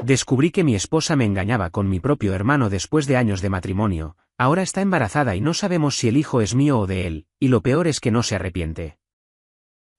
Descubrí que mi esposa me engañaba con mi propio hermano después de años de matrimonio, ahora está embarazada y no sabemos si el hijo es mío o de él, y lo peor es que no se arrepiente.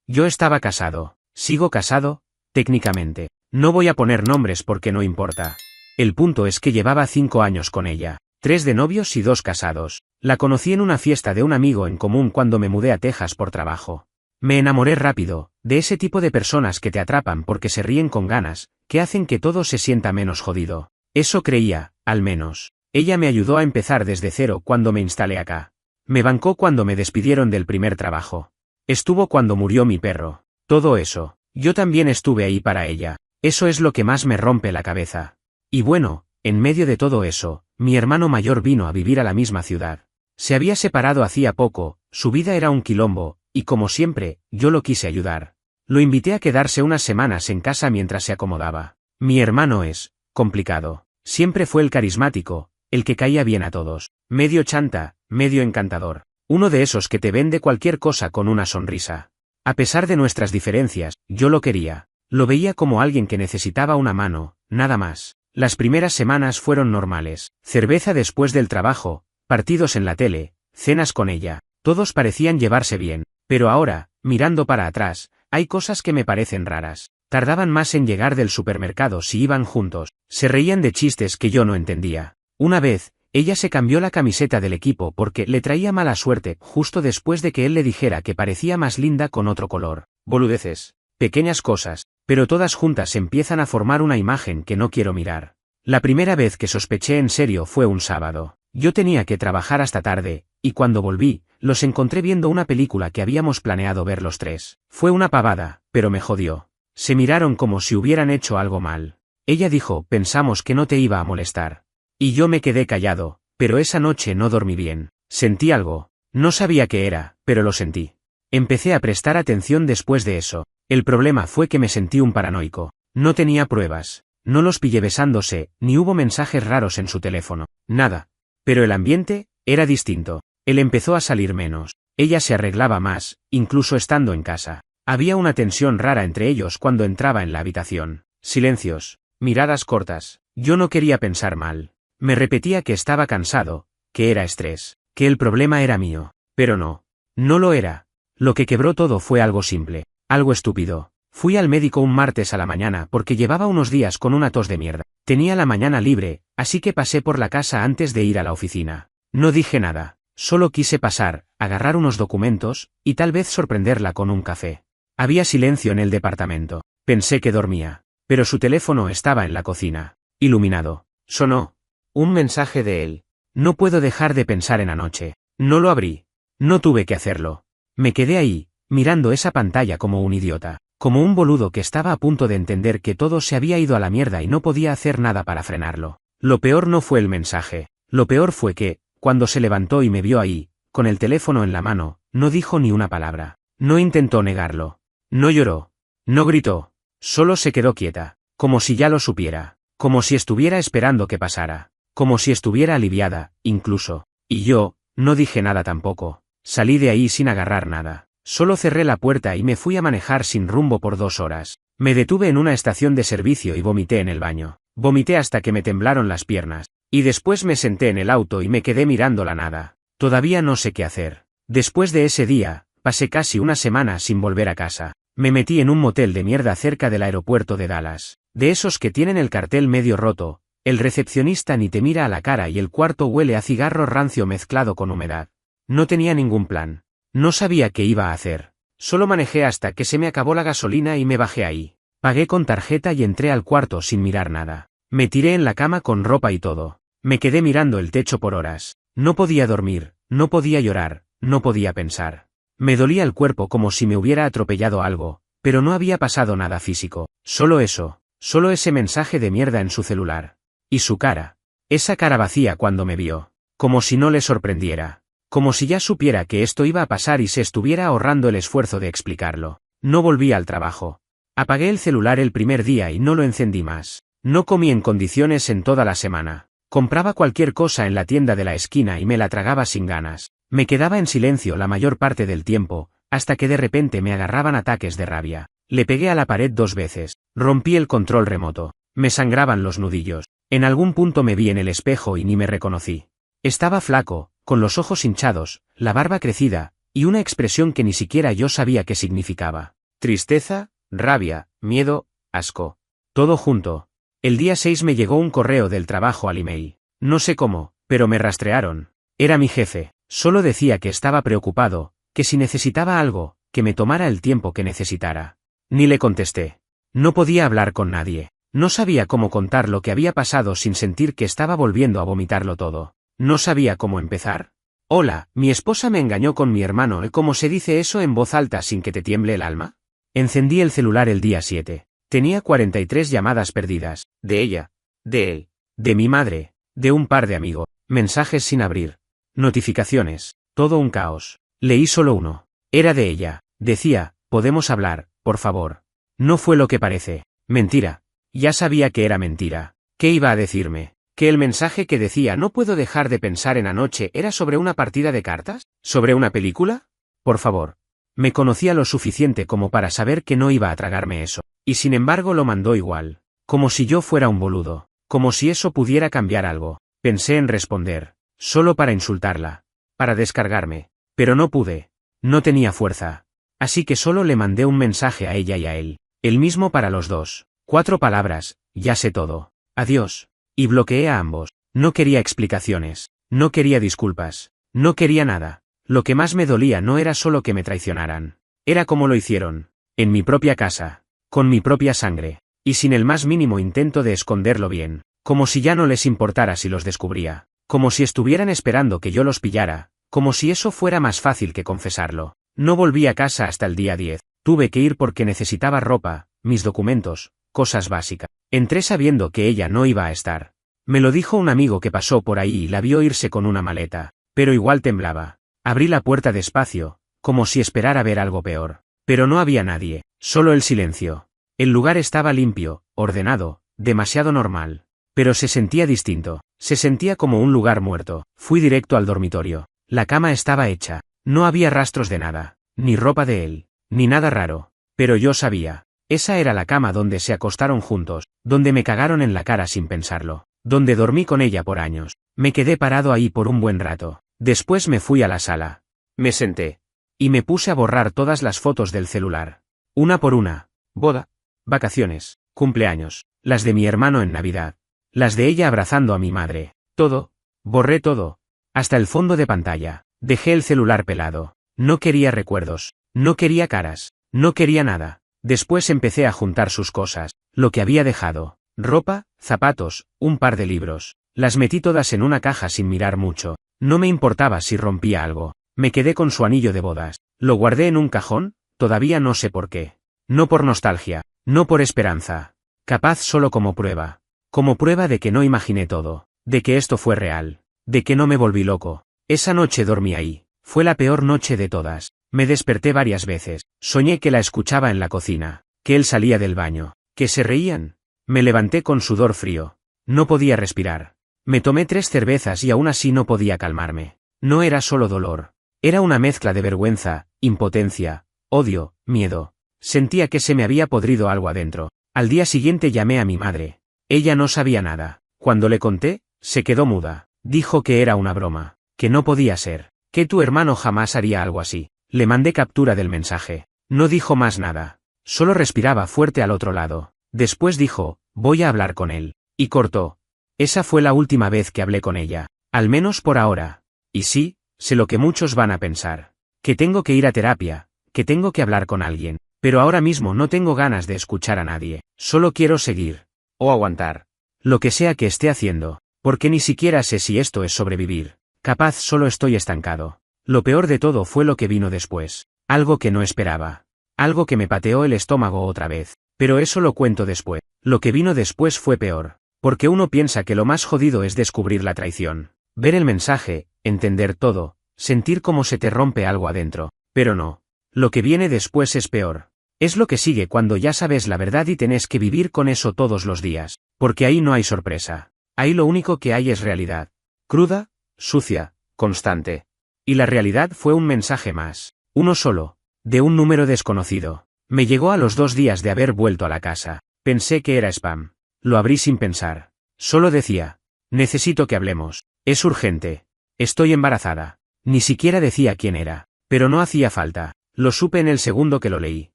Yo estaba casado. Sigo casado, técnicamente. No voy a poner nombres porque no importa. El punto es que llevaba 5 años con ella. 3 de novios y 2 casados. La conocí en una fiesta de un amigo en común cuando me mudé a Texas por trabajo. Me enamoré rápido, de ese tipo de personas que te atrapan porque se ríen con ganas, que hacen que todo se sienta menos jodido. Eso creía, al menos. Ella me ayudó a empezar desde cero cuando me instalé acá. Me bancó cuando me despidieron del primer trabajo. Estuvo cuando murió mi perro. Todo eso. Yo también estuve ahí para ella. Eso es lo que más me rompe la cabeza. Y bueno, en medio de todo eso, mi hermano mayor vino a vivir a la misma ciudad. Se había separado hacía poco, su vida era un quilombo, y como siempre, yo lo quise ayudar. Lo invité a quedarse unas semanas en casa mientras se acomodaba. Mi hermano es complicado. Siempre fue el carismático, el que caía bien a todos. Medio chanta, medio encantador. Uno de esos que te vende cualquier cosa con una sonrisa. A pesar de nuestras diferencias, yo lo quería. Lo veía como alguien que necesitaba una mano, nada más. Las primeras semanas fueron normales. Cerveza después del trabajo, partidos en la tele, cenas con ella. Todos parecían llevarse bien. Pero ahora, mirando para atrás, hay cosas que me parecen raras. Tardaban más en llegar del supermercado si iban juntos. Se reían de chistes que yo no entendía. Una vez, ella se cambió la camiseta del equipo porque le traía mala suerte justo después de que él le dijera que parecía más linda con otro color. Boludeces. Pequeñas cosas, pero todas juntas empiezan a formar una imagen que no quiero mirar. La primera vez que sospeché en serio fue un sábado. Yo tenía que trabajar hasta tarde, y cuando volví, los encontré viendo una película que habíamos planeado ver los 3. Fue una pavada, pero me jodió. Se miraron como si hubieran hecho algo mal. Ella dijo, pensamos que no te iba a molestar. Y yo me quedé callado, pero esa noche no dormí bien. Sentí algo. No sabía qué era, pero lo sentí. Empecé a prestar atención después de eso. El problema fue que me sentí un paranoico. No tenía pruebas. No los pillé besándose, ni hubo mensajes raros en su teléfono. Nada. Pero el ambiente era distinto. Él empezó a salir menos. Ella se arreglaba más, incluso estando en casa. Había una tensión rara entre ellos cuando entraba en la habitación. Silencios. Miradas cortas. Yo no quería pensar mal. Me repetía que estaba cansado, que era estrés, que el problema era mío. Pero no. No lo era. Lo que quebró todo fue algo simple. Algo estúpido. Fui al médico un martes a la mañana porque llevaba unos días con una tos de mierda. Tenía la mañana libre, así que pasé por la casa antes de ir a la oficina. No dije nada. Solo quise pasar, agarrar unos documentos, y tal vez sorprenderla con un café. Había silencio en el departamento. Pensé que dormía. Pero su teléfono estaba en la cocina. Iluminado. Sonó. Un mensaje de él. No puedo dejar de pensar en anoche. No lo abrí. No tuve que hacerlo. Me quedé ahí, mirando esa pantalla como un idiota. Como un boludo que estaba a punto de entender que todo se había ido a la mierda y no podía hacer nada para frenarlo. Lo peor no fue el mensaje. Lo peor fue que, cuando se levantó y me vio ahí, con el teléfono en la mano, no dijo ni una palabra. No intentó negarlo. No lloró. No gritó. Solo se quedó quieta. Como si ya lo supiera. Como si estuviera esperando que pasara. Como si estuviera aliviada, incluso. Y yo, no dije nada tampoco. Salí de ahí sin agarrar nada. Solo cerré la puerta y me fui a manejar sin rumbo por 2 horas. Me detuve en una estación de servicio y vomité en el baño. Vomité hasta que me temblaron las piernas. Y después me senté en el auto y me quedé mirando la nada. Todavía no sé qué hacer. Después de ese día, pasé casi una semana sin volver a casa. Me metí en un motel de mierda cerca del aeropuerto de Dallas. De esos que tienen el cartel medio roto, el recepcionista ni te mira a la cara y el cuarto huele a cigarro rancio mezclado con humedad. No tenía ningún plan. No sabía qué iba a hacer. Solo manejé hasta que se me acabó la gasolina y me bajé ahí. Pagué con tarjeta y entré al cuarto sin mirar nada. Me tiré en la cama con ropa y todo. Me quedé mirando el techo por horas. No podía dormir, no podía llorar, no podía pensar. Me dolía el cuerpo como si me hubiera atropellado algo, pero no había pasado nada físico. Solo eso, solo ese mensaje de mierda en su celular. Y su cara. Esa cara vacía cuando me vio. Como si no le sorprendiera. Como si ya supiera que esto iba a pasar y se estuviera ahorrando el esfuerzo de explicarlo. No volví al trabajo. Apagué el celular el primer día y no lo encendí más. No comí en condiciones en toda la semana. Compraba cualquier cosa en la tienda de la esquina y me la tragaba sin ganas. Me quedaba en silencio la mayor parte del tiempo, hasta que de repente me agarraban ataques de rabia. Le pegué a la pared 2 veces. Rompí el control remoto. Me sangraban los nudillos. En algún punto me vi en el espejo y ni me reconocí. Estaba flaco, con los ojos hinchados, la barba crecida, y una expresión que ni siquiera yo sabía qué significaba. Tristeza, rabia, miedo, asco. Todo junto. El día 6 me llegó un correo del trabajo al email. No sé cómo, pero me rastrearon. Era mi jefe. Solo decía que estaba preocupado, que si necesitaba algo, que me tomara el tiempo que necesitara. Ni le contesté. No podía hablar con nadie. No sabía cómo contar lo que había pasado sin sentir que estaba volviendo a vomitarlo todo. No sabía cómo empezar. Hola, mi esposa me engañó con mi hermano. ¿Cómo se dice eso en voz alta sin que te tiemble el alma? Encendí el celular el día 7. Tenía 43 llamadas perdidas. De ella. De él. De mi madre. De un par de amigos. Mensajes sin abrir. Notificaciones. Todo un caos. Leí solo uno. Era de ella. Decía, podemos hablar, por favor. No fue lo que parece. Mentira. Ya sabía que era mentira. ¿Qué iba a decirme? ¿Que el mensaje que decía no puedo dejar de pensar en anoche era sobre una partida de cartas? ¿Sobre una película? Por favor. Me conocía lo suficiente como para saber que no iba a tragarme eso. Y sin embargo lo mandó igual. Como si yo fuera un boludo. Como si eso pudiera cambiar algo. Pensé en responder. Solo para insultarla. Para descargarme. Pero no pude. No tenía fuerza. Así que solo le mandé un mensaje a ella y a él. El mismo para los dos. 4 palabras, ya sé todo. Adiós. Y bloqueé a ambos. No quería explicaciones. No quería disculpas. No quería nada. Lo que más me dolía no era solo que me traicionaran. Era como lo hicieron. En mi propia casa. Con mi propia sangre. Y sin el más mínimo intento de esconderlo bien. Como si ya no les importara si los descubría. Como si estuvieran esperando que yo los pillara. Como si eso fuera más fácil que confesarlo. No volví a casa hasta el día 10. Tuve que ir porque necesitaba ropa, mis documentos, cosas básicas. Entré sabiendo que ella no iba a estar. Me lo dijo un amigo que pasó por ahí y la vio irse con una maleta. Pero igual temblaba. Abrí la puerta despacio, como si esperara ver algo peor. Pero no había nadie, solo el silencio. El lugar estaba limpio, ordenado, demasiado normal. Pero se sentía distinto. Se sentía como un lugar muerto. Fui directo al dormitorio. La cama estaba hecha. No había rastros de nada. Ni ropa de él. Ni nada raro. Pero yo sabía. Esa era la cama donde se acostaron juntos. Donde me cagaron en la cara sin pensarlo. Donde dormí con ella por años. Me quedé parado ahí por un buen rato. Después me fui a la sala. Me senté. Y me puse a borrar todas las fotos del celular. Una por una. Boda. Vacaciones. Cumpleaños. Las de mi hermano en Navidad. Las de ella abrazando a mi madre. Todo. Borré todo. Hasta el fondo de pantalla. Dejé el celular pelado. No quería recuerdos. No quería caras. No quería nada. Después empecé a juntar sus cosas. Lo que había dejado. Ropa, zapatos, un par de libros. Las metí todas en una caja sin mirar mucho. No me importaba si rompía algo. Me quedé con su anillo de bodas. Lo guardé en un cajón, todavía no sé por qué. No por nostalgia. No por esperanza. Capaz solo como prueba. Como prueba de que no imaginé todo. De que esto fue real. De que no me volví loco. Esa noche dormí ahí. Fue la peor noche de todas. Me desperté varias veces. Soñé que la escuchaba en la cocina. Que él salía del baño. Que se reían. Me levanté con sudor frío. No podía respirar. Me tomé 3 cervezas y aún así no podía calmarme. No era solo dolor. Era una mezcla de vergüenza, impotencia, odio, miedo. Sentía que se me había podrido algo adentro. Al día siguiente llamé a mi madre. Ella no sabía nada. Cuando le conté, se quedó muda. Dijo que era una broma. Que no podía ser. Que tu hermano jamás haría algo así. Le mandé captura del mensaje. No dijo más nada. Solo respiraba fuerte al otro lado. Después dijo, voy a hablar con él. Y cortó. Esa fue la última vez que hablé con ella. Al menos por ahora. Y sí, sé lo que muchos van a pensar. Que tengo que ir a terapia. Que tengo que hablar con alguien. Pero ahora mismo no tengo ganas de escuchar a nadie. Solo quiero seguir. O aguantar. Lo que sea que esté haciendo. Porque ni siquiera sé si esto es sobrevivir. Capaz solo estoy estancado. Lo peor de todo fue lo que vino después. Algo que no esperaba. Algo que me pateó el estómago otra vez. Pero eso lo cuento después. Lo que vino después fue peor. Porque uno piensa que lo más jodido es descubrir la traición. Ver el mensaje, entender todo, sentir cómo se te rompe algo adentro. Pero no. Lo que viene después es peor. Es lo que sigue cuando ya sabes la verdad y tenés que vivir con eso todos los días. Porque ahí no hay sorpresa. Ahí lo único que hay es realidad. Cruda, sucia, constante. Y la realidad fue un mensaje más. Uno solo. De un número desconocido. Me llegó a los 2 días de haber vuelto a la casa. Pensé que era spam. Lo abrí sin pensar. Solo decía: necesito que hablemos. Es urgente. Estoy embarazada. Ni siquiera decía quién era. Pero no hacía falta. Lo supe en el segundo que lo leí.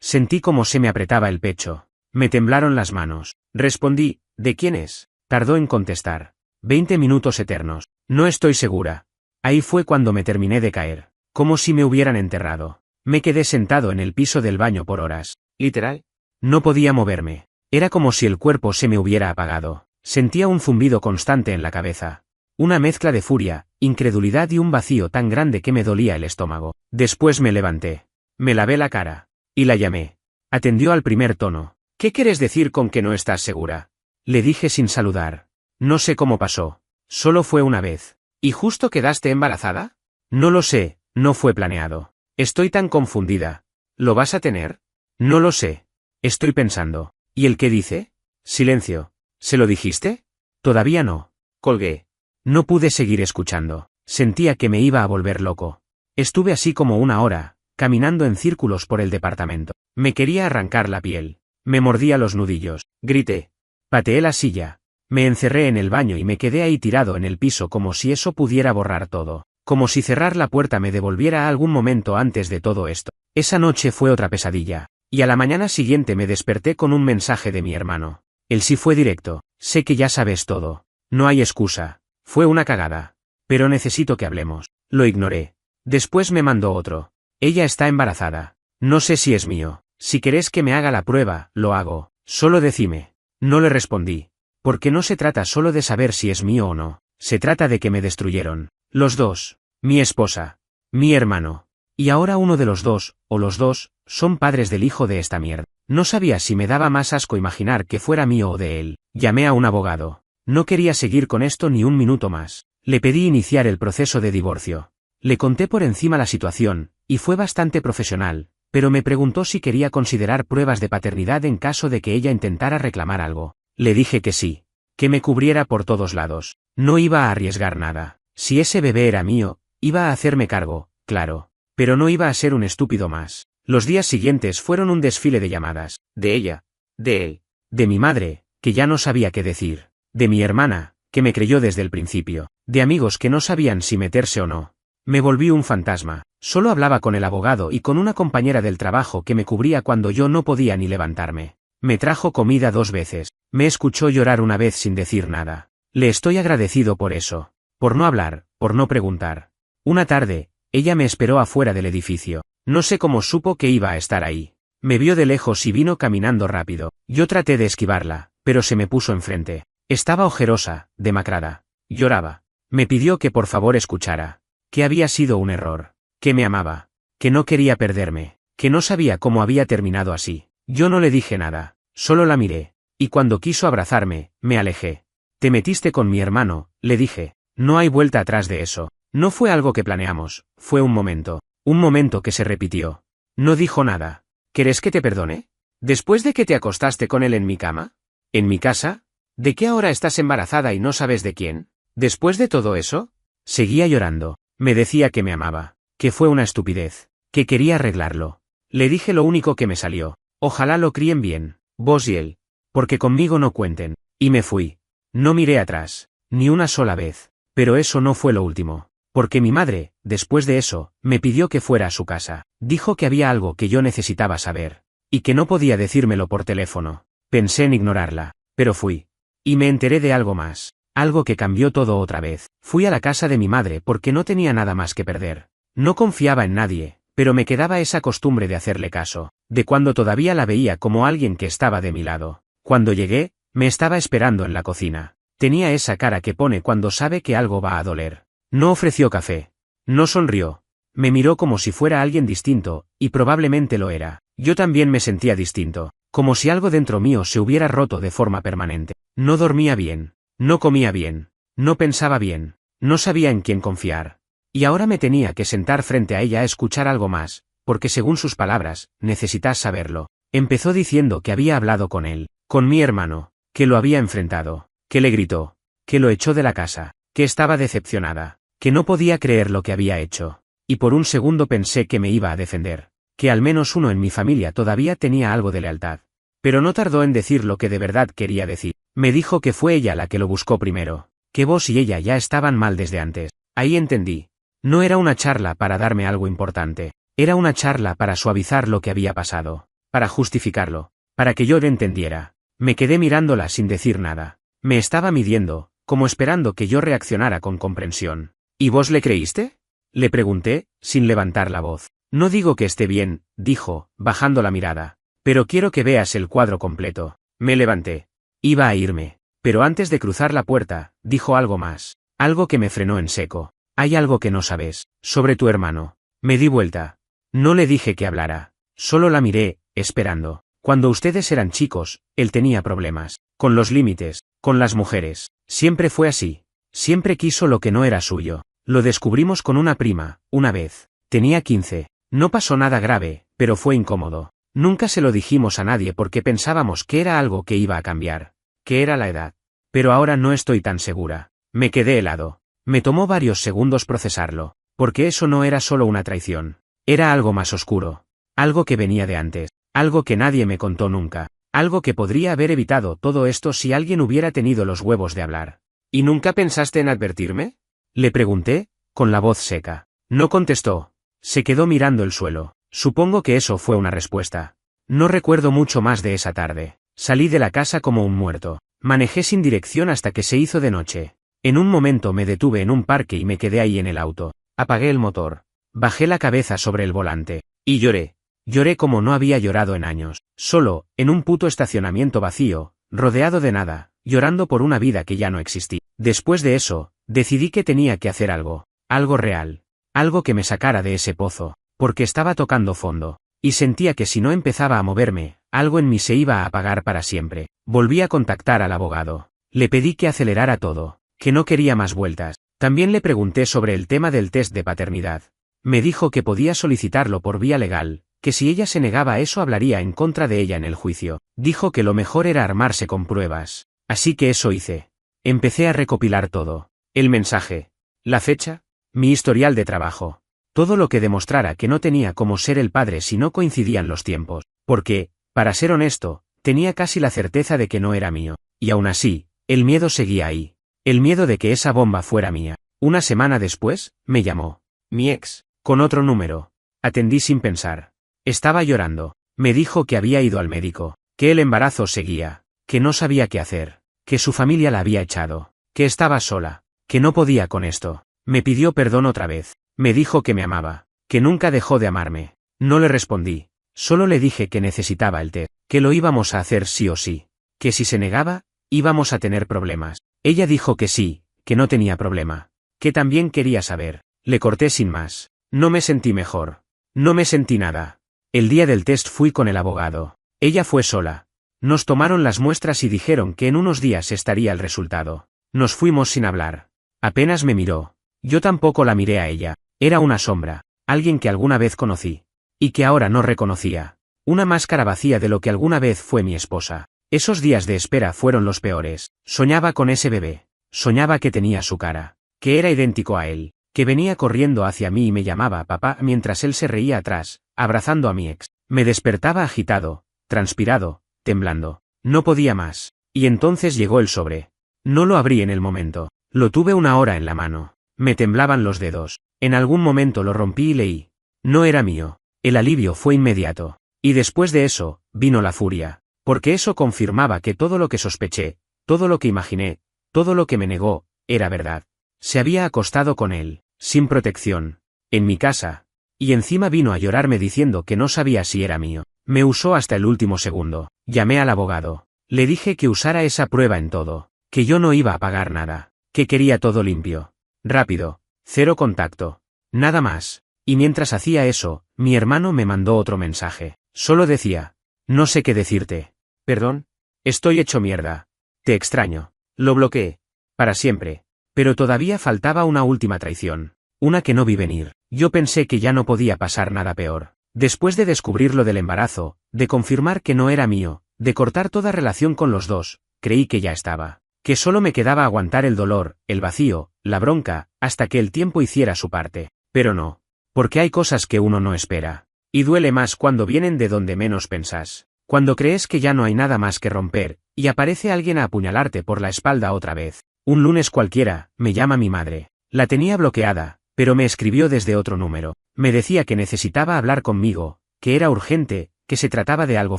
Sentí como se me apretaba el pecho. Me temblaron las manos. Respondí: ¿de quién es? Tardó en contestar. 20 minutos eternos. No estoy segura. Ahí fue cuando me terminé de caer. Como si me hubieran enterrado. Me quedé sentado en el piso del baño por horas. ¿Literal? No podía moverme. Era como si el cuerpo se me hubiera apagado. Sentía un zumbido constante en la cabeza. Una mezcla de furia, incredulidad y un vacío tan grande que me dolía el estómago. Después me levanté. Me lavé la cara. Y la llamé. Atendió al primer tono. ¿Qué quieres decir con que no estás segura? Le dije sin saludar. No sé cómo pasó. Solo fue una vez. ¿Y justo quedaste embarazada? No lo sé, no fue planeado. Estoy tan confundida. ¿Lo vas a tener? No lo sé. Estoy pensando. ¿Y el qué dice? Silencio. ¿Se lo dijiste? Todavía no. Colgué. No pude seguir escuchando. Sentía que me iba a volver loco. Estuve así como una hora, caminando en círculos por el departamento. Me quería arrancar la piel. Me mordía los nudillos. Grité. Pateé la silla. Me encerré en el baño y me quedé ahí tirado en el piso como si eso pudiera borrar todo. Como si cerrar la puerta me devolviera a algún momento antes de todo esto. Esa noche fue otra pesadilla. Y a la mañana siguiente me desperté con un mensaje de mi hermano. Él sí fue directo. Sé que ya sabes todo. No hay excusa. Fue una cagada. Pero necesito que hablemos. Lo ignoré. Después me mandó otro. Ella está embarazada. No sé si es mío. Si querés que me haga la prueba, lo hago. Solo decime. No le respondí. Porque no se trata solo de saber si es mío o no. Se trata de que me destruyeron. Los dos. Mi esposa. Mi hermano. Y ahora uno de los dos, o los dos, son padres del hijo de esta mierda. No sabía si me daba más asco imaginar que fuera mío o de él. Llamé a un abogado. No quería seguir con esto ni un minuto más. Le pedí iniciar el proceso de divorcio. Le conté por encima la situación, y fue bastante profesional, pero me preguntó si quería considerar pruebas de paternidad en caso de que ella intentara reclamar algo. Le dije que sí. Que me cubriera por todos lados. No iba a arriesgar nada. Si ese bebé era mío, iba a hacerme cargo, claro. Pero no iba a ser un estúpido más. Los días siguientes fueron un desfile de llamadas. De ella. De él. De mi madre, que ya no sabía qué decir. De mi hermana, que me creyó desde el principio. De amigos que no sabían si meterse o no. Me volví un fantasma. Solo hablaba con el abogado y con una compañera del trabajo que me cubría cuando yo no podía ni levantarme. Me trajo comida 2 veces. Me escuchó llorar una vez sin decir nada. Le estoy agradecido por eso. Por no hablar, por no preguntar. Una tarde, ella me esperó afuera del edificio. No sé cómo supo que iba a estar ahí. Me vio de lejos y vino caminando rápido. Yo traté de esquivarla, pero se me puso enfrente. Estaba ojerosa, demacrada. Lloraba. Me pidió que por favor escuchara. Que había sido un error. Que me amaba. Que no quería perderme. Que no sabía cómo había terminado así. Yo no le dije nada. Solo la miré. Y cuando quiso abrazarme, me alejé. Te metiste con mi hermano, le dije. No hay vuelta atrás de eso. No fue algo que planeamos, fue un momento. Un momento que se repitió. No dijo nada. ¿Querés que te perdone? ¿Después de que te acostaste con él en mi cama? ¿En mi casa? ¿De qué ahora estás embarazada y no sabes de quién? ¿Después de todo eso? Seguía llorando. Me decía que me amaba. Que fue una estupidez. Que quería arreglarlo. Le dije lo único que me salió. Ojalá lo críen bien, vos y él. Porque conmigo no cuenten. Y me fui. No miré atrás. Ni una sola vez. Pero eso no fue lo último. Porque mi madre, después de eso, me pidió que fuera a su casa. Dijo que había algo que yo necesitaba saber. Y que no podía decírmelo por teléfono. Pensé en ignorarla. Pero fui. Y me enteré de algo más. Algo que cambió todo otra vez. Fui a la casa de mi madre porque no tenía nada más que perder. No confiaba en nadie, pero me quedaba esa costumbre de hacerle caso. De cuando todavía la veía como alguien que estaba de mi lado. Cuando llegué, me estaba esperando en la cocina. Tenía esa cara que pone cuando sabe que algo va a doler. No ofreció café. No sonrió. Me miró como si fuera alguien distinto, y probablemente lo era. Yo también me sentía distinto, como si algo dentro mío se hubiera roto de forma permanente. No dormía bien, no comía bien, no pensaba bien, no sabía en quién confiar. Y ahora me tenía que sentar frente a ella a escuchar algo más, porque según sus palabras, necesitas saberlo. Empezó diciendo que había hablado con él, con mi hermano, que lo había enfrentado, que le gritó, que lo echó de la casa, que estaba decepcionada, que no podía creer lo que había hecho. Y por un segundo pensé que me iba a defender, que al menos uno en mi familia todavía tenía algo de lealtad. Pero no tardó en decir lo que de verdad quería decir. Me dijo que fue ella la que lo buscó primero, que vos y ella ya estaban mal desde antes. Ahí entendí. No era una charla para darme algo importante, era una charla para suavizar lo que había pasado, para justificarlo, para que yo le entendiera. Me quedé mirándola sin decir nada. Me estaba midiendo, como esperando que yo reaccionara con comprensión. ¿Y vos le creíste? Le pregunté, sin levantar la voz. No digo que esté bien, dijo, bajando la mirada. Pero quiero que veas el cuadro completo. Me levanté. Iba a irme. Pero antes de cruzar la puerta, dijo algo más. Algo que me frenó en seco. Hay algo que no sabes, sobre tu hermano. Me di vuelta. No le dije que hablara. Solo la miré, esperando. Cuando ustedes eran chicos, él tenía problemas. Con los límites, con las mujeres. Siempre fue así. Siempre quiso lo que no era suyo. Lo descubrimos con una prima, una vez. Tenía 15. No pasó nada grave, pero fue incómodo. Nunca se lo dijimos a nadie porque pensábamos que era algo que iba a cambiar. Que era la edad. Pero ahora no estoy tan segura. Me quedé helado. Me tomó varios segundos procesarlo. Porque eso no era solo una traición. Era algo más oscuro. Algo que venía de antes. Algo que nadie me contó nunca. Algo que podría haber evitado todo esto si alguien hubiera tenido los huevos de hablar. ¿Y nunca pensaste en advertirme? Le pregunté, con la voz seca. No contestó. Se quedó mirando el suelo. Supongo que eso fue una respuesta. No recuerdo mucho más de esa tarde. Salí de la casa como un muerto. Manejé sin dirección hasta que se hizo de noche. En un momento me detuve en un parque y me quedé ahí en el auto. Apagué el motor. Bajé la cabeza sobre el volante. Y lloré. Lloré como no había llorado en años. Solo, en un puto estacionamiento vacío, rodeado de nada, llorando por una vida que ya no existía. Después de eso, decidí que tenía que hacer algo. Algo real. Algo que me sacara de ese pozo. Porque estaba tocando fondo. Y sentía que si no empezaba a moverme, algo en mí se iba a apagar para siempre. Volví a contactar al abogado. Le pedí que acelerara todo. Que no quería más vueltas. También le pregunté sobre el tema del test de paternidad. Me dijo que podía solicitarlo por vía legal, que si ella se negaba a eso hablaría en contra de ella en el juicio. Dijo que lo mejor era armarse con pruebas. Así que eso hice. Empecé a recopilar todo. El mensaje. La fecha. Mi historial de trabajo. Todo lo que demostrara que no tenía cómo ser el padre si no coincidían los tiempos. Porque, para ser honesto, tenía casi la certeza de que no era mío. Y aún así, el miedo seguía ahí. El miedo de que esa bomba fuera mía. Una semana después, me llamó. Mi ex. Con otro número. Atendí sin pensar. Estaba llorando. Me dijo que había ido al médico. Que el embarazo seguía. Que no sabía qué hacer. Que su familia la había echado. Que estaba sola. Que no podía con esto. Me pidió perdón otra vez. Me dijo que me amaba. Que nunca dejó de amarme. No le respondí. Solo le dije que necesitaba el test. Que lo íbamos a hacer sí o sí. Que si se negaba, íbamos a tener problemas. Ella dijo que sí, que no tenía problema. Que también quería saber. Le corté sin más. No me sentí mejor. No me sentí nada. El día del test fui con el abogado. Ella fue sola. Nos tomaron las muestras y dijeron que en unos días estaría el resultado. Nos fuimos sin hablar. Apenas me miró. Yo tampoco la miré a ella. Era una sombra. Alguien que alguna vez conocí. Y que ahora no reconocía. Una máscara vacía de lo que alguna vez fue mi esposa. Esos días de espera fueron los peores. Soñaba con ese bebé. Soñaba que tenía su cara. Que era idéntico a él. Que venía corriendo hacia mí y me llamaba papá mientras él se reía atrás, abrazando a mi ex. Me despertaba agitado, transpirado, temblando. No podía más. Y entonces llegó el sobre. No lo abrí en el momento. Lo tuve una hora en la mano. Me temblaban los dedos. En algún momento lo rompí y leí. No era mío. El alivio fue inmediato. Y después de eso, vino la furia. Porque eso confirmaba que todo lo que sospeché, todo lo que imaginé, todo lo que me negó, era verdad. Se había acostado con él, sin protección, en mi casa. Y encima vino a llorarme diciendo que no sabía si era mío. Me usó hasta el último segundo. Llamé al abogado. Le dije que usara esa prueba en todo. Que yo no iba a pagar nada. Que quería todo limpio. Rápido. Cero contacto. Nada más. Y mientras hacía eso, mi hermano me mandó otro mensaje. Solo decía. No sé qué decirte. Perdón. Estoy hecho mierda. Te extraño. Lo bloqueé. Para siempre. Pero todavía faltaba una última traición. Una que no vi venir. Yo pensé que ya no podía pasar nada peor. Después de descubrir lo del embarazo, de confirmar que no era mío, de cortar toda relación con los dos, creí que ya estaba. Que solo me quedaba aguantar el dolor, el vacío, la bronca, hasta que el tiempo hiciera su parte. Pero no. Porque hay cosas que uno no espera. Y duele más cuando vienen de donde menos pensás. Cuando crees que ya no hay nada más que romper, y aparece alguien a apuñalarte por la espalda otra vez. Un lunes cualquiera, me llama mi madre. La tenía bloqueada, pero me escribió desde otro número. Me decía que necesitaba hablar conmigo, que era urgente, que se trataba de algo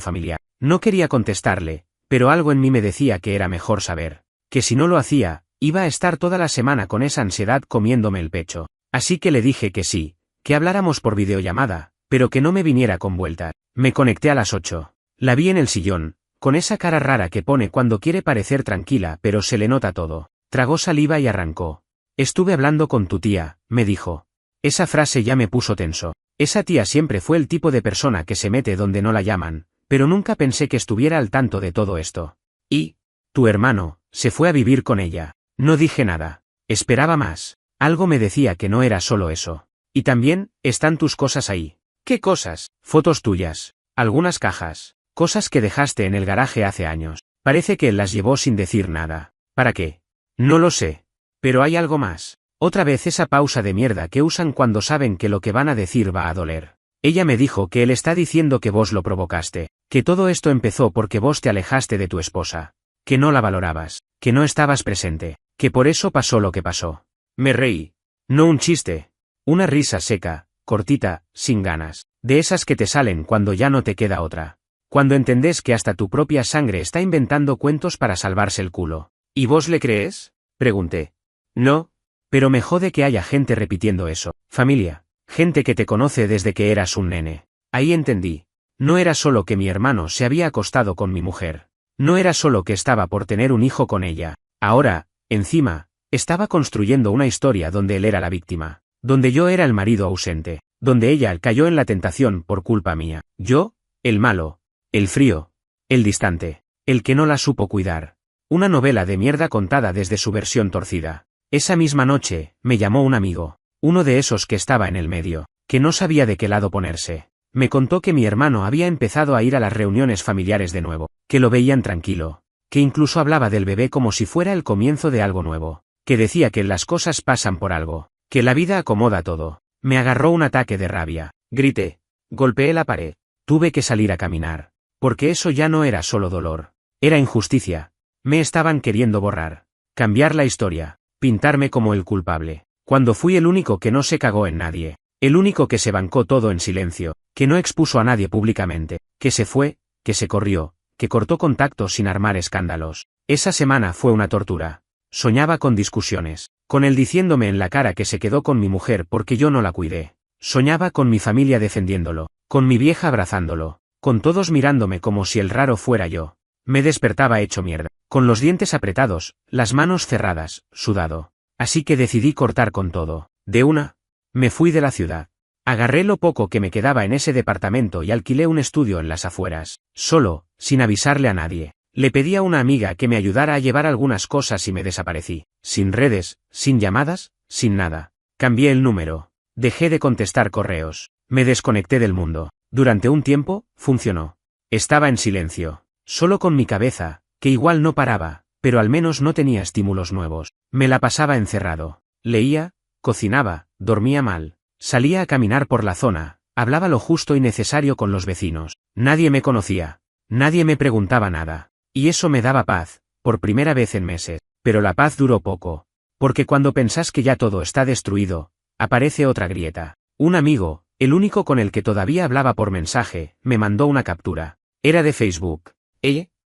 familiar. No quería contestarle, pero algo en mí me decía que era mejor saber. Que si no lo hacía, iba a estar toda la semana con esa ansiedad comiéndome el pecho. Así que le dije que sí, que habláramos por videollamada, pero que no me viniera con vueltas. Me conecté a las 8. La vi en el sillón, con esa cara rara que pone cuando quiere parecer tranquila pero se le nota todo. Tragó saliva y arrancó. Estuve hablando con tu tía, me dijo. Esa frase ya me puso tenso. Esa tía siempre fue el tipo de persona que se mete donde no la llaman, pero nunca pensé que estuviera al tanto de todo esto. Y, tu hermano, se fue a vivir con ella. No dije nada. Esperaba más. Algo me decía que no era solo eso. Y también, están tus cosas ahí. ¿Qué cosas? Fotos tuyas. Algunas cajas. Cosas que dejaste en el garaje hace años. Parece que él las llevó sin decir nada. ¿Para qué? No lo sé. Pero hay algo más. Otra vez esa pausa de mierda que usan cuando saben que lo que van a decir va a doler. Ella me dijo que él está diciendo que vos lo provocaste. Que todo esto empezó porque vos te alejaste de tu esposa. Que no la valorabas. Que no estabas presente. Que por eso pasó lo que pasó. Me reí. No un chiste. Una risa seca, cortita, sin ganas. De esas que te salen cuando ya no te queda otra. Cuando entendés que hasta tu propia sangre está inventando cuentos para salvarse el culo. ¿Y vos le crees? Pregunté. No. Pero me jode que haya gente repitiendo eso. Familia. Gente que te conoce desde que eras un nene. Ahí entendí. No era solo que mi hermano se había acostado con mi mujer. No era solo que estaba por tener un hijo con ella. Ahora, encima, estaba construyendo una historia donde él era la víctima. Donde yo era el marido ausente. Donde ella cayó en la tentación por culpa mía. Yo, el malo. El frío. El distante. El que no la supo cuidar. Una novela de mierda contada desde su versión torcida. Esa misma noche, me llamó un amigo. Uno de esos que estaba en el medio. Que no sabía de qué lado ponerse. Me contó que mi hermano había empezado a ir a las reuniones familiares de nuevo. Que lo veían tranquilo. Que incluso hablaba del bebé como si fuera el comienzo de algo nuevo. Que decía que las cosas pasan por algo. Que la vida acomoda todo. Me agarró un ataque de rabia. Grité. Golpeé la pared. Tuve que salir a caminar. Porque eso ya no era solo dolor. Era injusticia. Me estaban queriendo borrar. Cambiar la historia. Pintarme como el culpable. Cuando fui el único que no se cagó en nadie. El único que se bancó todo en silencio. Que no expuso a nadie públicamente. Que se fue, que se corrió, que cortó contactos sin armar escándalos. Esa semana fue una tortura. Soñaba con discusiones. Con él diciéndome en la cara que se quedó con mi mujer porque yo no la cuidé. Soñaba con mi familia defendiéndolo. Con mi vieja abrazándolo. Con todos mirándome como si el raro fuera yo. Me despertaba hecho mierda. Con los dientes apretados, las manos cerradas, sudado. Así que decidí cortar con todo. De una. Me fui de la ciudad. Agarré lo poco que me quedaba en ese departamento y alquilé un estudio en las afueras. Solo, sin avisarle a nadie. Le pedí a una amiga que me ayudara a llevar algunas cosas y me desaparecí. Sin redes, sin llamadas, sin nada. Cambié el número. Dejé de contestar correos. Me desconecté del mundo. Durante un tiempo, funcionó. Estaba en silencio. Solo con mi cabeza, que igual no paraba, pero al menos no tenía estímulos nuevos. Me la pasaba encerrado. Leía, cocinaba, dormía mal. Salía a caminar por la zona, hablaba lo justo y necesario con los vecinos. Nadie me conocía. Nadie me preguntaba nada. Y eso me daba paz, por primera vez en meses. Pero la paz duró poco. Porque cuando pensás que ya todo está destruido, aparece otra grieta. Un amigo, el único con el que todavía hablaba por mensaje, me mandó una captura. Era de Facebook.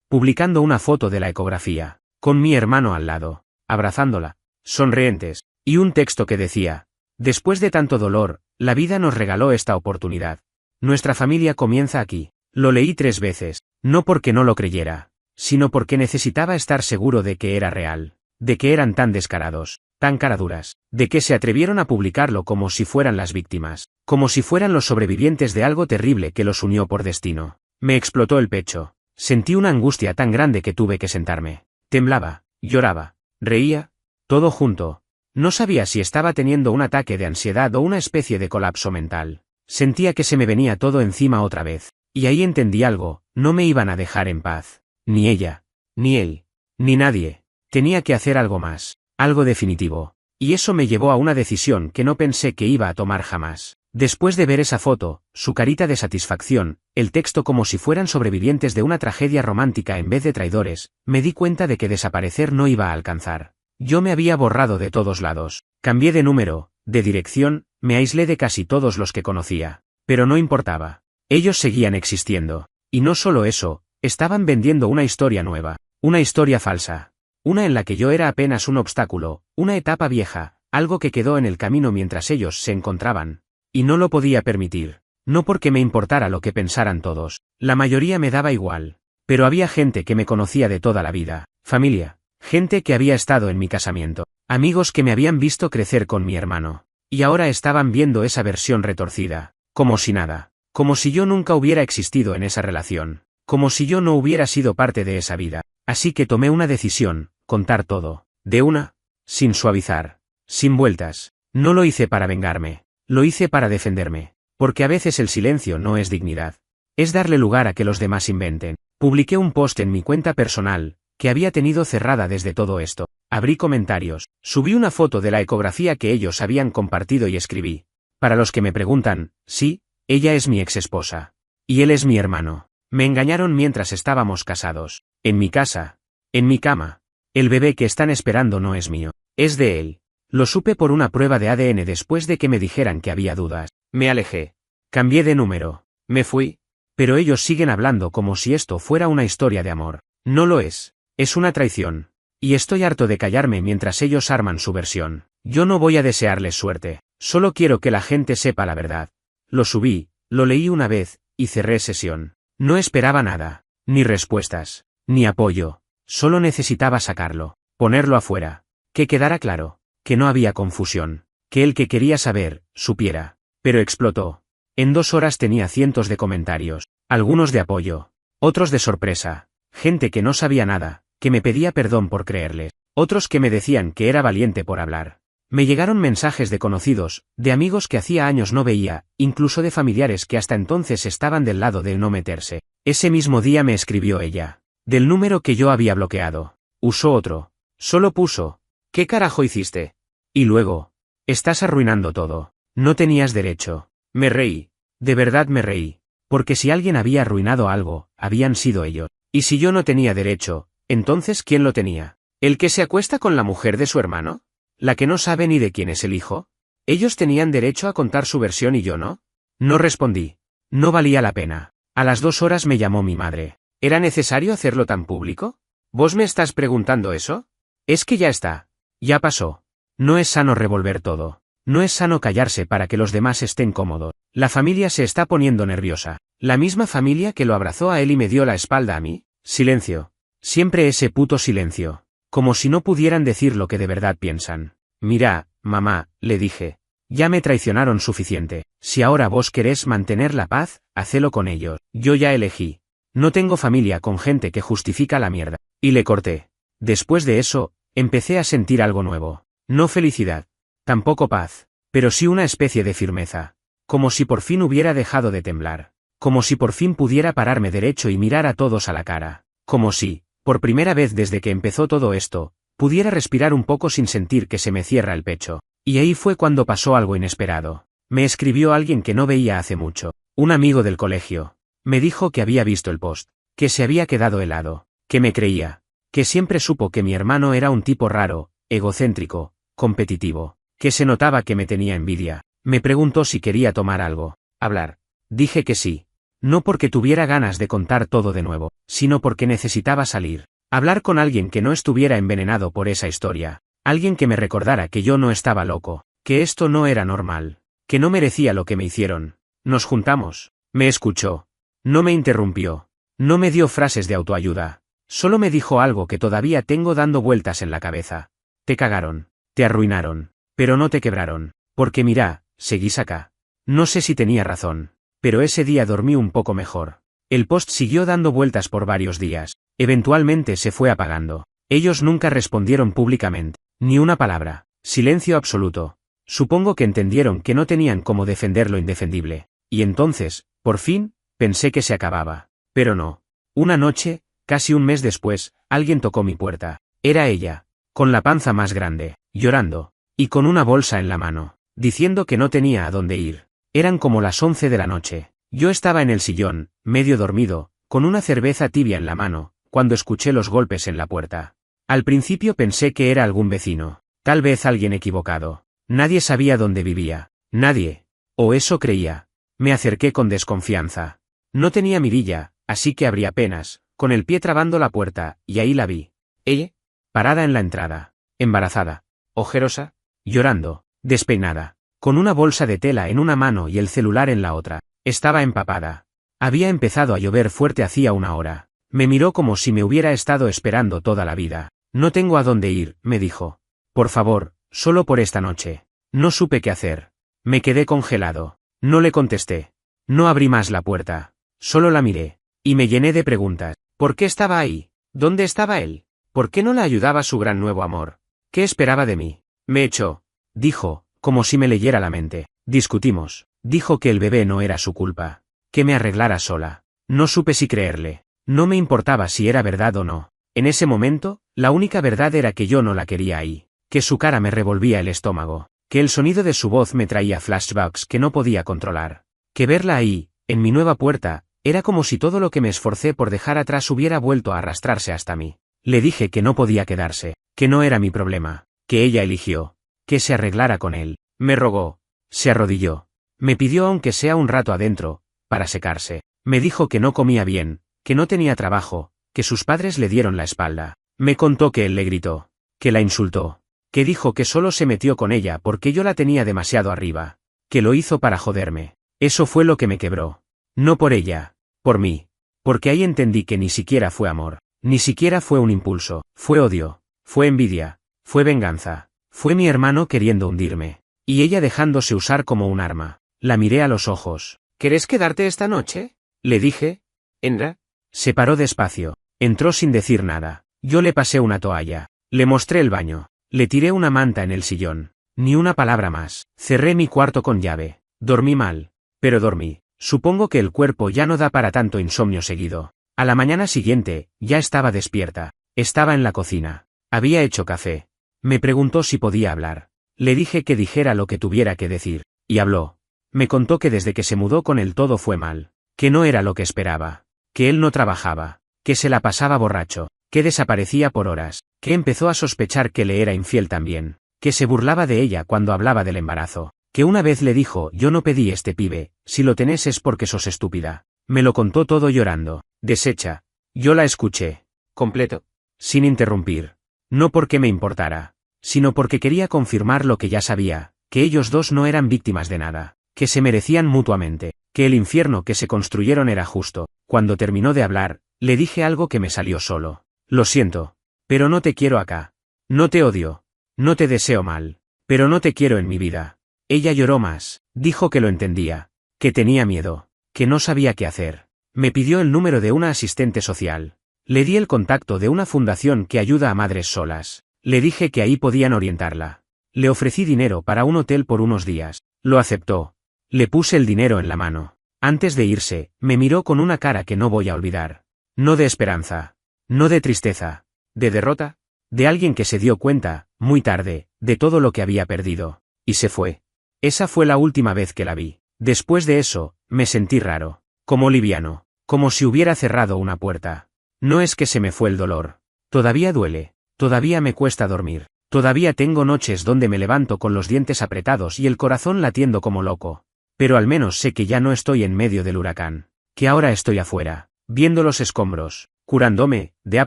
Publicando una foto de la ecografía, con mi hermano al lado, abrazándola, sonrientes, y un texto que decía: después de tanto dolor, la vida nos regaló esta oportunidad. Nuestra familia comienza aquí. Lo leí 3 veces, no porque no lo creyera, sino porque necesitaba estar seguro de que era real, de que eran tan descarados, tan caraduras, de que se atrevieron a publicarlo como si fueran las víctimas, como si fueran los sobrevivientes de algo terrible que los unió por destino. Me explotó el pecho. Sentí una angustia tan grande que tuve que sentarme. Temblaba, lloraba, reía, todo junto. No sabía si estaba teniendo un ataque de ansiedad o una especie de colapso mental. Sentía que se me venía todo encima otra vez. Y ahí entendí algo, no me iban a dejar en paz. Ni ella, ni él, ni nadie. Tenía que hacer algo más, algo definitivo. Y eso me llevó a una decisión que no pensé que iba a tomar jamás. Después de ver esa foto, su carita de satisfacción, el texto como si fueran sobrevivientes de una tragedia romántica en vez de traidores, me di cuenta de que desaparecer no iba a alcanzar. Yo me había borrado de todos lados. Cambié de número, de dirección, me aislé de casi todos los que conocía. Pero no importaba. Ellos seguían existiendo. Y no solo eso, estaban vendiendo una historia nueva. Una historia falsa. Una en la que yo era apenas un obstáculo, una etapa vieja, algo que quedó en el camino mientras ellos se encontraban. Y no lo podía permitir. No porque me importara lo que pensaran todos. La mayoría me daba igual. Pero había gente que me conocía de toda la vida. Familia. Gente que había estado en mi casamiento. Amigos que me habían visto crecer con mi hermano. Y ahora estaban viendo esa versión retorcida. Como si nada. Como si yo nunca hubiera existido en esa relación. Como si yo no hubiera sido parte de esa vida. Así que tomé una decisión, contar todo. De una. Sin suavizar. Sin vueltas. No lo hice para vengarme. Lo hice para defenderme. Porque a veces el silencio no es dignidad. Es darle lugar a que los demás inventen. Publiqué un post en mi cuenta personal, que había tenido cerrada desde todo esto. Abrí comentarios, subí una foto de la ecografía que ellos habían compartido y escribí. Para los que me preguntan, sí, ella es mi exesposa. Y él es mi hermano. Me engañaron mientras estábamos casados. En mi casa. En mi cama. El bebé que están esperando no es mío. Es de él. Lo supe por una prueba de ADN después de que me dijeran que había dudas. Me alejé. Cambié de número. Me fui. Pero ellos siguen hablando como si esto fuera una historia de amor. No lo es. Es una traición. Y estoy harto de callarme mientras ellos arman su versión. Yo no voy a desearles suerte. Solo quiero que la gente sepa la verdad. Lo subí, lo leí una vez, y cerré sesión. No esperaba nada. Ni respuestas. Ni apoyo. Solo necesitaba sacarlo. Ponerlo afuera. Que quedara claro. Que no había confusión. Que el que quería saber, supiera. Pero explotó. En 2 horas tenía cientos de comentarios. Algunos de apoyo. Otros de sorpresa. Gente que no sabía nada, que me pedía perdón por creerles. Otros que me decían que era valiente por hablar. Me llegaron mensajes de conocidos, de amigos que hacía años no veía, incluso de familiares que hasta entonces estaban del lado de no meterse. Ese mismo día me escribió ella. Del número que yo había bloqueado. Usó otro. Solo puso. ¿Qué carajo hiciste? Y luego. Estás arruinando todo. No tenías derecho. Me reí. De verdad me reí. Porque si alguien había arruinado algo, habían sido ellos. Y si yo no tenía derecho, entonces ¿quién lo tenía? ¿El que se acuesta con la mujer de su hermano? ¿La que no sabe ni de quién es el hijo? ¿Ellos tenían derecho a contar su versión y yo no? No respondí. No valía la pena. A las 2 horas me llamó mi madre. ¿Era necesario hacerlo tan público? ¿Vos me estás preguntando eso? Es que ya está. Ya pasó. No es sano revolver todo. No es sano callarse para que los demás estén cómodos. La familia se está poniendo nerviosa. La misma familia que lo abrazó a él y me dio la espalda a mí. Silencio. Siempre ese puto silencio. Como si no pudieran decir lo que de verdad piensan. Mira, mamá, le dije. Ya me traicionaron suficiente. Si ahora vos querés mantener la paz, hacelo con ellos. Yo ya elegí. No tengo familia con gente que justifica la mierda. Y le corté. Después de eso, empecé a sentir algo nuevo. No felicidad. Tampoco paz. Pero sí una especie de firmeza. Como si por fin hubiera dejado de temblar. Como si por fin pudiera pararme derecho y mirar a todos a la cara. Como si, por primera vez desde que empezó todo esto, pudiera respirar un poco sin sentir que se me cierra el pecho. Y ahí fue cuando pasó algo inesperado. Me escribió alguien que no veía hace mucho. Un amigo del colegio. Me dijo que había visto el post. Que se había quedado helado. Que me creía. Que siempre supo que mi hermano era un tipo raro, egocéntrico, competitivo. Que se notaba que me tenía envidia. Me preguntó si quería tomar algo. Hablar. Dije que sí. No porque tuviera ganas de contar todo de nuevo, sino porque necesitaba salir. Hablar con alguien que no estuviera envenenado por esa historia. Alguien que me recordara que yo no estaba loco. Que esto no era normal. Que no merecía lo que me hicieron. Nos juntamos. Me escuchó. No me interrumpió. No me dio frases de autoayuda. Solo me dijo algo que todavía tengo dando vueltas en la cabeza. Te cagaron. Te arruinaron. Pero no te quebraron. Porque mira, seguís acá. No sé si tenía razón. Pero ese día dormí un poco mejor. El post siguió dando vueltas por varios días. Eventualmente se fue apagando. Ellos nunca respondieron públicamente. Ni una palabra. Silencio absoluto. Supongo que entendieron que no tenían cómo defender lo indefendible. Y entonces, por fin, pensé que se acababa. Pero no. Una noche, casi un mes después, alguien tocó mi puerta. Era ella. Con la panza más grande, llorando. Y con una bolsa en la mano. Diciendo que no tenía a dónde ir. Eran como las 11 de la noche. Yo estaba en el sillón, medio dormido, con una cerveza tibia en la mano, cuando escuché los golpes en la puerta. Al principio pensé que era algún vecino, tal vez alguien equivocado. Nadie sabía dónde vivía. Nadie. O eso creía. Me acerqué con desconfianza. No tenía mirilla, así que abrí apenas, con el pie trabando la puerta, y ahí la vi. Ella, parada en la entrada, embarazada, ojerosa, llorando, despeinada, con una bolsa de tela en una mano y el celular en la otra. Estaba empapada. Había empezado a llover fuerte hacía una hora. Me miró como si me hubiera estado esperando toda la vida. No tengo a dónde ir, me dijo. Por favor, solo por esta noche. No supe qué hacer. Me quedé congelado. No le contesté. No abrí más la puerta. Solo la miré. Y me llené de preguntas. ¿Por qué estaba ahí? ¿Dónde estaba él? ¿Por qué no la ayudaba su gran nuevo amor? ¿Qué esperaba de mí? Me echó. Dijo, como si me leyera la mente. Discutimos. Dijo que el bebé no era su culpa. Que me arreglara sola. No supe si creerle. No me importaba si era verdad o no. En ese momento, la única verdad era que yo no la quería ahí. Que su cara me revolvía el estómago. Que el sonido de su voz me traía flashbacks que no podía controlar. Que verla ahí, en mi nueva puerta, era como si todo lo que me esforcé por dejar atrás hubiera vuelto a arrastrarse hasta mí. Le dije que no podía quedarse, que no era mi problema, que ella eligió, que se arreglara con él. Me rogó. Se arrodilló. Me pidió aunque sea un rato adentro, para secarse. Me dijo que no comía bien, que no tenía trabajo, que sus padres le dieron la espalda. Me contó que él le gritó, que la insultó, que dijo que solo se metió con ella porque yo la tenía demasiado arriba, que lo hizo para joderme. Eso fue lo que me quebró. No por ella, por mí. Porque ahí entendí que ni siquiera fue amor, ni siquiera fue un impulso, fue odio, fue envidia, fue venganza, fue mi hermano queriendo hundirme, y ella dejándose usar como un arma. La miré a los ojos. ¿Querés quedarte esta noche? Le dije. Entra. Se paró despacio. Entró sin decir nada. Yo le pasé una toalla. Le mostré el baño. Le tiré una manta en el sillón. Ni una palabra más. Cerré mi cuarto con llave. Dormí mal. Pero dormí. Supongo que el cuerpo ya no da para tanto insomnio seguido. A la mañana siguiente, ya estaba despierta. Estaba en la cocina. Había hecho café. Me preguntó si podía hablar. Le dije que dijera lo que tuviera que decir. Y habló. Me contó que desde que se mudó con él todo fue mal. Que no era lo que esperaba. Que él no trabajaba. Que se la pasaba borracho. Que desaparecía por horas. Que empezó a sospechar que le era infiel también. Que se burlaba de ella cuando hablaba del embarazo. Que una vez le dijo: yo no pedí este pibe, si lo tenés es porque sos estúpida. Me lo contó todo llorando. Deshecha. Yo la escuché. Completo. Sin interrumpir. No porque me importara. Sino porque quería confirmar lo que ya sabía. Que ellos dos no eran víctimas de nada. Que se merecían mutuamente. Que el infierno que se construyeron era justo. Cuando terminó de hablar, le dije algo que me salió solo. Lo siento. Pero no te quiero acá. No te odio. No te deseo mal. Pero no te quiero en mi vida. Ella lloró más. Dijo que lo entendía. Que tenía miedo. Que no sabía qué hacer. Me pidió el número de una asistente social. Le di el contacto de una fundación que ayuda a madres solas. Le dije que ahí podían orientarla. Le ofrecí dinero para un hotel por unos días. Lo aceptó. Le puse el dinero en la mano. Antes de irse, me miró con una cara que no voy a olvidar. No de esperanza. No de tristeza. De derrota. De alguien que se dio cuenta, muy tarde, de todo lo que había perdido. Y se fue. Esa fue la última vez que la vi. Después de eso, me sentí raro. Como liviano. Como si hubiera cerrado una puerta. No es que se me fue el dolor. Todavía duele. Todavía me cuesta dormir. Todavía tengo noches donde me levanto con los dientes apretados y el corazón latiendo como loco. Pero al menos sé que ya no estoy en medio del huracán. Que ahora estoy afuera, viendo los escombros, curándome, de a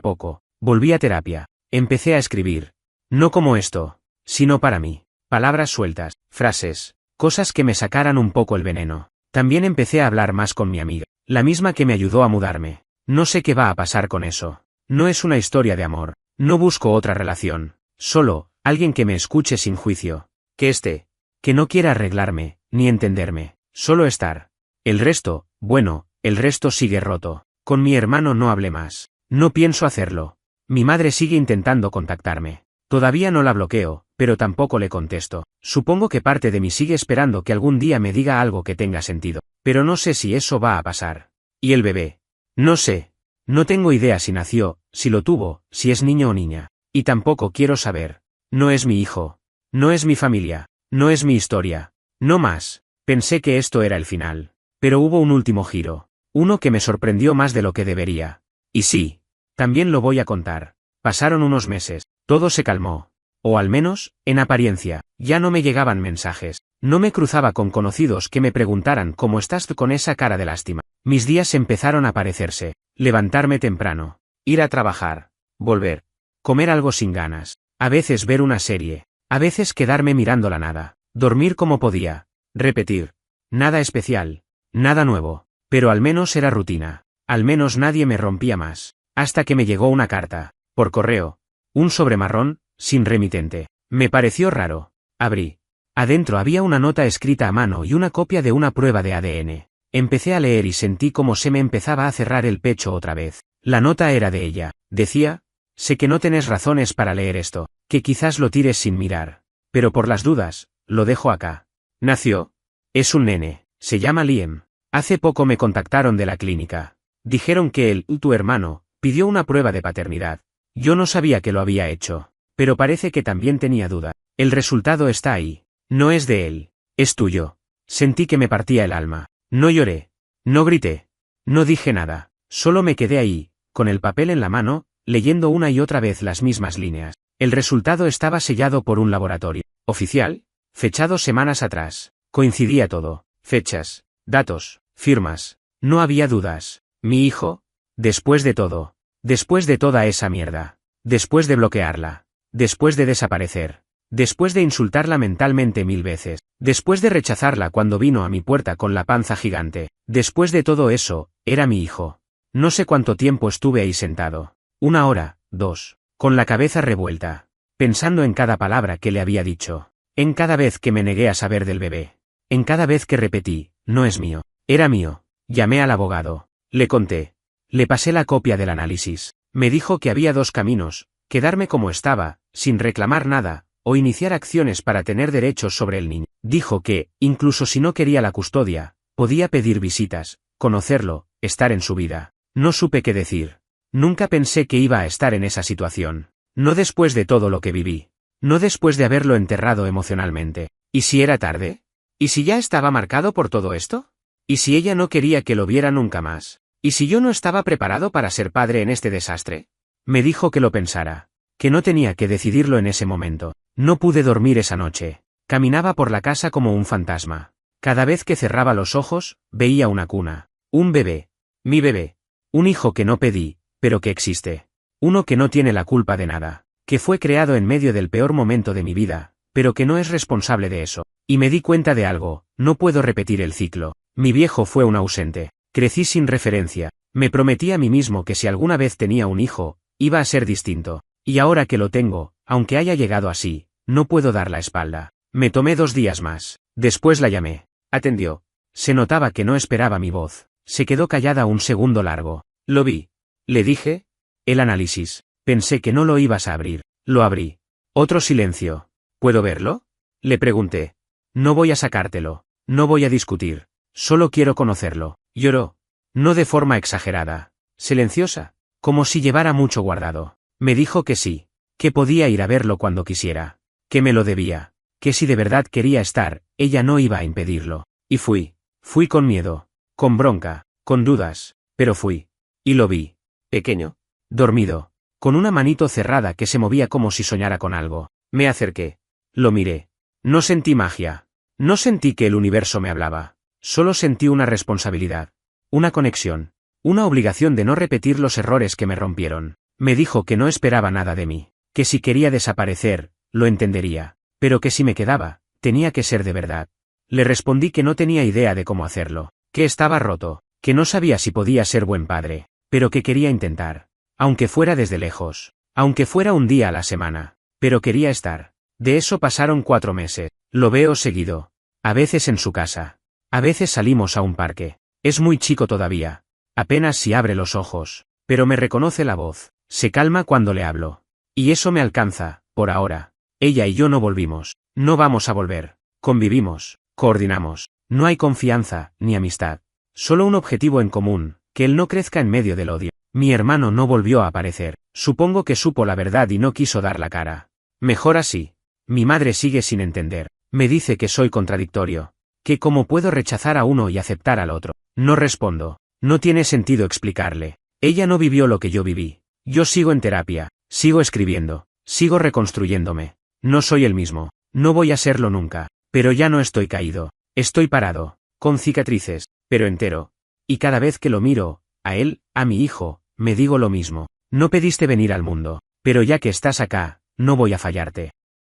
poco. Volví a terapia. Empecé a escribir. No como esto, sino para mí. Palabras sueltas, frases, cosas que me sacaran un poco el veneno. También empecé a hablar más con mi amiga, la misma que me ayudó a mudarme. No sé qué va a pasar con eso. No es una historia de amor. No busco otra relación. Solo, alguien que me escuche sin juicio. Que no quiera arreglarme, ni entenderme. Solo estar. El resto, bueno, el resto sigue roto. Con mi hermano no hablé más. No pienso hacerlo. Mi madre sigue intentando contactarme. Todavía no la bloqueo, pero tampoco le contesto. Supongo que parte de mí sigue esperando que algún día me diga algo que tenga sentido. Pero no sé si eso va a pasar. ¿Y el bebé? No sé. No tengo idea si nació, si lo tuvo, si es niño o niña. Y tampoco quiero saber. No es mi hijo. No es mi familia. No es mi historia. No más. Pensé que esto era el final. Pero hubo un último giro. Uno que me sorprendió más de lo que debería. Y sí. También lo voy a contar. Pasaron unos meses. Todo se calmó. O al menos, en apariencia, ya no me llegaban mensajes. No me cruzaba con conocidos que me preguntaran cómo estás con esa cara de lástima. Mis días empezaron a parecerse. Levantarme temprano. Ir a trabajar. Volver. Comer algo sin ganas. A veces ver una serie. A veces quedarme mirando la nada. Dormir como podía. Repetir. Nada especial. Nada nuevo. Pero al menos era rutina. Al menos nadie me rompía más. Hasta que me llegó una carta. Por correo. Un sobre marrón, sin remitente. Me pareció raro. Abrí. Adentro había una nota escrita a mano y una copia de una prueba de ADN. Empecé a leer y sentí como se me empezaba a cerrar el pecho otra vez. La nota era de ella. Decía: sé que no tenés razones para leer esto, que quizás lo tires sin mirar. Pero por las dudas, lo dejo acá. Nació. Es un nene. Se llama Liam. Hace poco me contactaron de la clínica. Dijeron que tu hermano, pidió una prueba de paternidad. Yo no sabía que lo había hecho. Pero parece que también tenía duda. El resultado está ahí. No es de él. Es tuyo. Sentí que me partía el alma. No lloré. No grité. No dije nada. Solo me quedé ahí, con el papel en la mano, leyendo una y otra vez las mismas líneas. El resultado estaba sellado por un laboratorio oficial, fechado semanas atrás. Coincidía todo. Fechas, datos, firmas. No había dudas. Mi hijo. Después de todo. Después de toda esa mierda. Después de bloquearla. Después de desaparecer. Después de insultarla mentalmente 1000 veces. Después de rechazarla cuando vino a mi puerta con la panza gigante. Después de todo eso, era mi hijo. No sé cuánto tiempo estuve ahí sentado. 1 hora, 2. Con la cabeza revuelta. Pensando en cada palabra que le había dicho. En cada vez que me negué a saber del bebé. En cada vez que repetí: no es mío. Era mío. Llamé al abogado. Le conté. Le pasé la copia del análisis. Me dijo que había 2 caminos: quedarme como estaba, sin reclamar nada, o iniciar acciones para tener derechos sobre el niño. Dijo que, incluso si no quería la custodia, podía pedir visitas, conocerlo, estar en su vida. No supe qué decir. Nunca pensé que iba a estar en esa situación. No después de todo lo que viví. No después de haberlo enterrado emocionalmente. ¿Y si era tarde? ¿Y si ya estaba marcado por todo esto? ¿Y si ella no quería que lo viera nunca más? ¿Y si yo no estaba preparado para ser padre en este desastre? Me dijo que lo pensara. Que no tenía que decidirlo en ese momento. No pude dormir esa noche. Caminaba por la casa como un fantasma. Cada vez que cerraba los ojos, veía una cuna. Un bebé. Mi bebé. Un hijo que no pedí, pero que existe. Uno que no tiene la culpa de nada. Que fue creado en medio del peor momento de mi vida, pero que no es responsable de eso. Y me di cuenta de algo: no puedo repetir el ciclo. Mi viejo fue un ausente. Crecí sin referencia. Me prometí a mí mismo que si alguna vez tenía un hijo, iba a ser distinto. Y ahora que lo tengo, aunque haya llegado así, no puedo dar la espalda. Me tomé 2 días más. Después la llamé. Atendió. Se notaba que no esperaba mi voz. Se quedó callada un segundo largo. Lo vi. Le dije. El análisis. Pensé que no lo ibas a abrir. Lo abrí. Otro silencio. ¿Puedo verlo? Le pregunté. No voy a sacártelo. No voy a discutir. Solo quiero conocerlo. Lloró. No de forma exagerada. Silenciosa. Como si llevara mucho guardado. Me dijo que sí. Que podía ir a verlo cuando quisiera. Que me lo debía. Que si de verdad quería estar, ella no iba a impedirlo. Y fui. Fui con miedo. Con bronca. Con dudas. Pero fui. Y lo vi. Pequeño. Dormido. Con una manito cerrada que se movía como si soñara con algo. Me acerqué. Lo miré. No sentí magia. No sentí que el universo me hablaba. Solo sentí una responsabilidad. Una conexión. Una obligación de no repetir los errores que me rompieron. Me dijo que no esperaba nada de mí. Que si quería desaparecer, lo entendería. Pero que si me quedaba, tenía que ser de verdad. Le respondí que no tenía idea de cómo hacerlo. Que estaba roto. Que no sabía si podía ser buen padre. Pero que quería intentar. Aunque fuera desde lejos. Aunque fuera un día a la semana. Pero quería estar. De eso pasaron 4 meses. Lo veo seguido. A veces en su casa. A veces salimos a un parque. Es muy chico todavía. Apenas si abre los ojos. Pero me reconoce la voz. Se calma cuando le hablo. Y eso me alcanza, por ahora. Ella y yo no volvimos. No vamos a volver. Convivimos. Coordinamos. No hay confianza, ni amistad. Solo un objetivo en común, que él no crezca en medio del odio. Mi hermano no volvió a aparecer. Supongo que supo la verdad y no quiso dar la cara. Mejor así. Mi madre sigue sin entender. Me dice que soy contradictorio. ¿Que cómo puedo rechazar a uno y aceptar al otro? No respondo. No tiene sentido explicarle. Ella no vivió lo que yo viví. Yo sigo en terapia, sigo escribiendo, sigo reconstruyéndome. No soy el mismo. No voy a serlo nunca. Pero ya no estoy caído. Estoy parado, con cicatrices, pero entero. Y cada vez que lo miro, a él, a mi hijo, me digo lo mismo. No pediste venir al mundo. Pero ya que estás acá, no voy a fallarte.